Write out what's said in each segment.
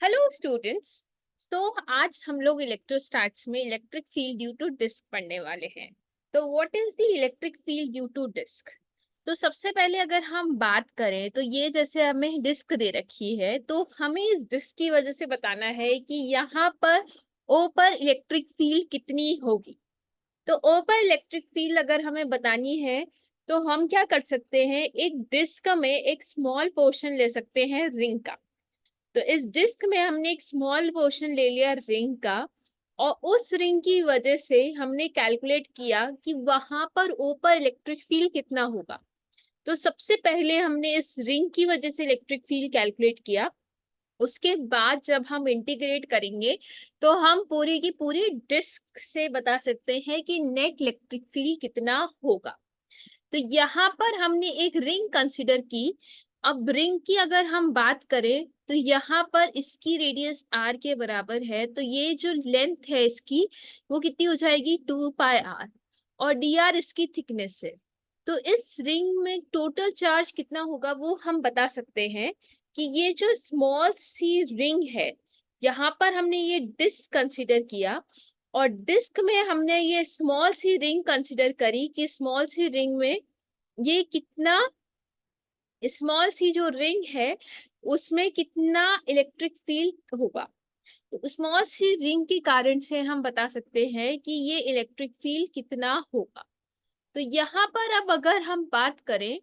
Hello students. तो आज हम लोग इलेक्ट्रोस्टैटिक्स में electric field due to disc पढ़ने वाले हैं। तो what is the electric field due to disc? तो सबसे पहले अगर हम बात करें तो ये जैसे हमें डिस्क दे रखी है, तो हमें इस डिस्क की वजह से बताना है कि यहाँ पर ओ पर इलेक्ट्रिक फील्ड कितनी होगी। तो ओ पर इलेक्ट्रिक फील्ड अगर हमें बतानी है तो हम क्या कर सकते हैं, एक डिस्क में एक स्मॉल पोर्शन ले सकते हैं रिंग का। तो इस डिस्क में हमने एक स्मॉल पोर्शन ले लिया रिंग का, और उस रिंग की वजह से हमने कैलकुलेट किया कि वहां पर ऊपर इलेक्ट्रिक फील्ड कितना होगा। तो सबसे पहले हमने इस रिंग की वजह से इलेक्ट्रिक फील्ड कैलकुलेट किया। उसके बाद जब हम इंटीग्रेट करेंगे तो हम पूरी की पूरी डिस्क से बता सकते हैं कि नेट इलेक्ट्रिक फील्ड कितना होगा। तो यहाँ पर हमने एक रिंग कंसिडर की। अब रिंग की अगर हम बात करें तो यहाँ पर इसकी रेडियस आर के बराबर है, तो ये जो लेंथ है इसकी वो कितनी हो जाएगी, 2 पाई आर। और डी आर इसकी थिकनेस है। तो इस रिंग में टोटल चार्ज कितना होगा वो हम बता सकते हैं कि ये जो स्मॉल सी रिंग है, यहाँ पर हमने ये डिस्क कंसिडर किया, और डिस्क में हमने ये स्मॉल सी रिंग कंसिडर करी कि स्मॉल सी रिंग में ये कितना, स्मॉल सी जो रिंग है उसमें कितना इलेक्ट्रिक फील्ड होगा। तो स्मॉल सी रिंग के कारण से हम बता सकते हैं कि ये इलेक्ट्रिक फील्ड कितना होगा। तो यहाँ पर अब अगर हम बात करें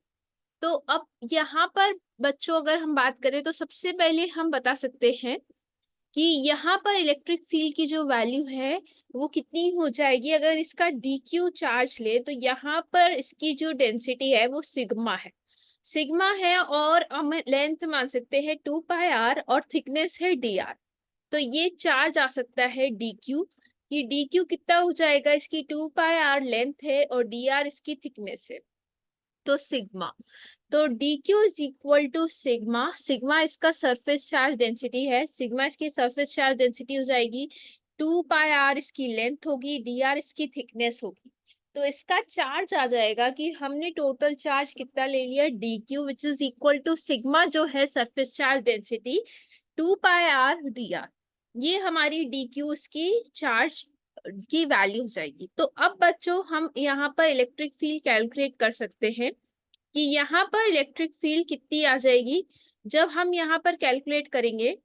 तो अब यहाँ पर बच्चों अगर हम बात करें तो सबसे पहले हम बता सकते हैं कि यहाँ पर इलेक्ट्रिक फील्ड की जो वैल्यू है वो कितनी हो जाएगी। अगर इसका डी क्यू चार्ज ले तो यहाँ पर इसकी जो डेंसिटी है वो सिग्मा है। सिग्मा है और हम लेंथ मान सकते हैं 2 पाई आर और थिकनेस है डी आर। तो ये चार्ज आ सकता है डी क्यू, कि डी क्यू कितना हो जाएगा, इसकी 2 पाई आर लेंथ है और डी आर इसकी थिकनेस है, तो सिग्मा। तो D Q is equal to sigma, sigma इसका सरफेस चार्ज डेंसिटी है, सिग्मा इसकी सरफेस चार्ज डेंसिटी हो जाएगी, 2 पाई आर इसकी लेंथ होगी, डी आर इसकी थिकनेस होगी। तो इसका चार्ज आ जाएगा कि हमने टोटल चार्ज कितना ले लिया, D Q which is equal to sigma जो है surface charge density 2 pi R D R. ये हमारी डी क्यू इसकी चार्ज की वैल्यू जाएगी। तो अब बच्चों हम यहाँ पर इलेक्ट्रिक फील्ड कैलकुलेट कर सकते हैं कि यहाँ पर इलेक्ट्रिक फील्ड कितनी आ जाएगी। जब हम यहाँ पर कैलकुलेट करेंगे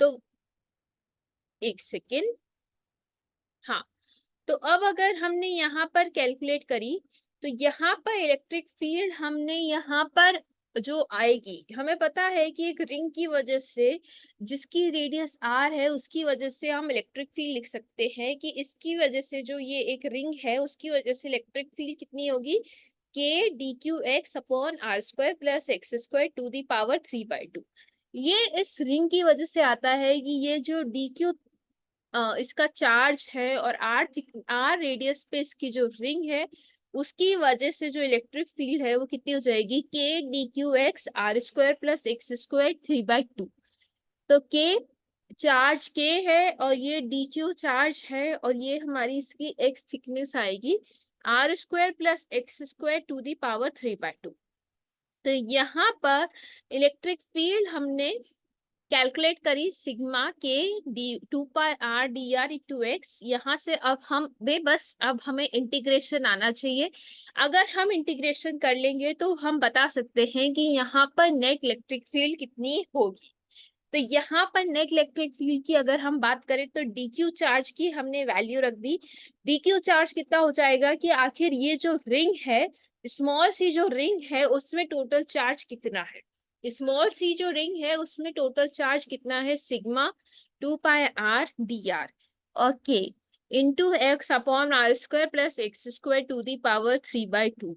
तो एक सेकेंड, हाँ, तो अब अगर हमने यहाँ पर कैलकुलेट करी तो यहाँ पर इलेक्ट्रिक फील्ड हमने यहाँ पर जो आएगी, हमें पता है कि एक रिंग की वजह से जिसकी रेडियस आर है उसकी वजह से हम इलेक्ट्रिक फील्ड लिख सकते हैं कि इसकी वजह से जो ये एक रिंग है उसकी वजह से इलेक्ट्रिक फील्ड कितनी होगी, K D Q X upon R square plus x square to the power 3/2। ये इस रिंग की वजह से आता है कि ये जो डी क्यू इसका चार्ज है और आर रेडियस पे इसकी जो रिंग है उसकी वजह से जो इलेक्ट्रिक फील्ड है वो कितनी हो जाएगी, K D Q X R square plus x square 3/2। तो के चार्ज के है और ये डी क्यू चार्ज है और ये हमारी इसकी एक्स थिकनेस आएगी, r square plus x square to the power 3/2। तो यहाँ पर इलेक्ट्रिक फील्ड हमने कैलकुलेट करी सिग्मा के d 2 pi R D r into x. यहाँ से अब हम बस अब हमें इंटीग्रेशन आना चाहिए। अगर हम इंटीग्रेशन कर लेंगे तो हम बता सकते हैं कि यहाँ पर नेट इलेक्ट्रिक फील्ड कितनी होगी। तो यहाँ पर नेट इलेक्ट्रिक फील्ड की अगर हम बात करें तो डी क्यू चार्ज की हमने वैल्यू रख दी। डी क्यू चार्ज कितना हो जाएगा कि आखिर ये जो रिंग है, स्मॉल सी जो रिंग है उसमें टोटल चार्ज कितना है, स्मॉल सी जो रिंग है उसमें टोटल चार्ज कितना है, sigma 2 pi R D R और K into X upon R square plus x square to the power 3/2।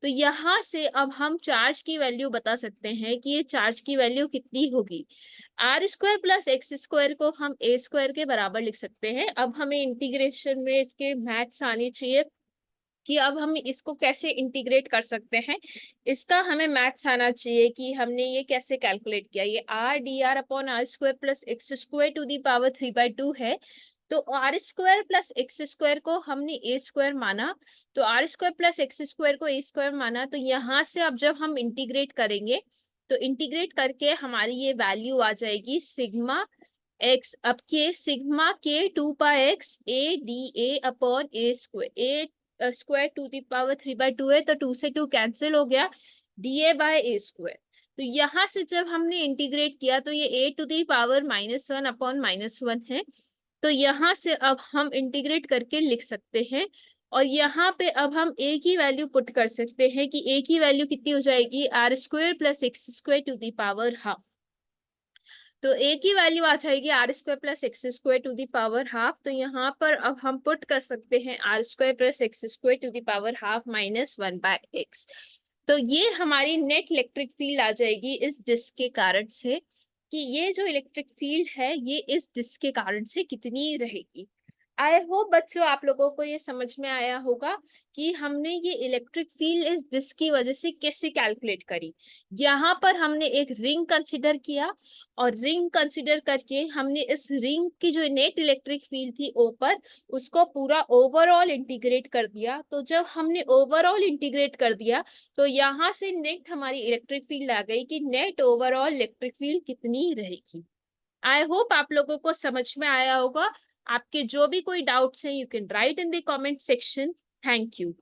तो यहाँ से अब हम चार्ज की वैल्यू बता सकते हैं कि ये चार्ज की वैल्यू कितनी होगी। R square plus x square को हम ए स्क्वायर के बराबर लिख सकते हैं। अब हमें इंटीग्रेशन में इसके मैथ्स आनी चाहिए कि अब हम इसको कैसे इंटीग्रेट कर सकते हैं, इसका हमें मैथ्स आना चाहिए कि हमने ये कैसे कैलकुलेट किया। ये R D R upon R square plus x square to the power 3/2 है। तो R square plus x square को हमने ए स्क्वायर माना, तो R square plus x square को ए स्क्वायर माना। तो यहाँ से अब जब हम इंटीग्रेट करेंगे तो इंटीग्रेट करके हमारी ये वैल्यू आ जाएगी सिग्मा एक्स, अब के सिग्मा के 2 pi x a d a upon a square, a square to the power 3/2 है, तो 2 से 2 कैंसिल हो गया, da बाय a स्क्वायर। तो यहाँ से जब हमने इंटीग्रेट किया तो ये a to the power -1 upon -1 है। तो यहाँ से अब हम इंटीग्रेट करके लिख सकते हैं, और यहाँ पे अब हम a की वैल्यू पुट कर सकते हैं कि a की वैल्यू कितनी हो जाएगी, R square plus x square to the power half. तो a की वैल्यू आ जाएगी R square plus x square to the power half. तो यहाँ पर अब हम पुट कर सकते हैं R square plus x square to the power half -1/x। तो ये हमारी नेट इलेक्ट्रिक फील्ड आ जाएगी इस डिस्क के कारण से, कि ये जो इलेक्ट्रिक फील्ड है ये इस डिस्क के कारण से कितनी रहेगी। आई होप बच्चों आप लोगों को ये समझ में आया होगा कि हमने ये इलेक्ट्रिक फील्ड इस डिस्क की वजह से कैसे कैलकुलेट करी। यहाँ पर हमने एक रिंग कंसिडर किया, और रिंग कंसिडर करके हमने इस रिंग की जो नेट इलेक्ट्रिक फील्ड थी ऊपर, उसको पूरा ओवरऑल इंटीग्रेट कर दिया। तो जब हमने ओवरऑल इंटीग्रेट कर दिया तो यहाँ से नेट हमारी इलेक्ट्रिक फील्ड आ गई कि नेट ओवरऑल इलेक्ट्रिक फील्ड कितनी रहेगी। आई होप आप लोगों को समझ में आया होगा। आपके जो भी कोई डाउट्स हैं you can write in the comment section. Thank you.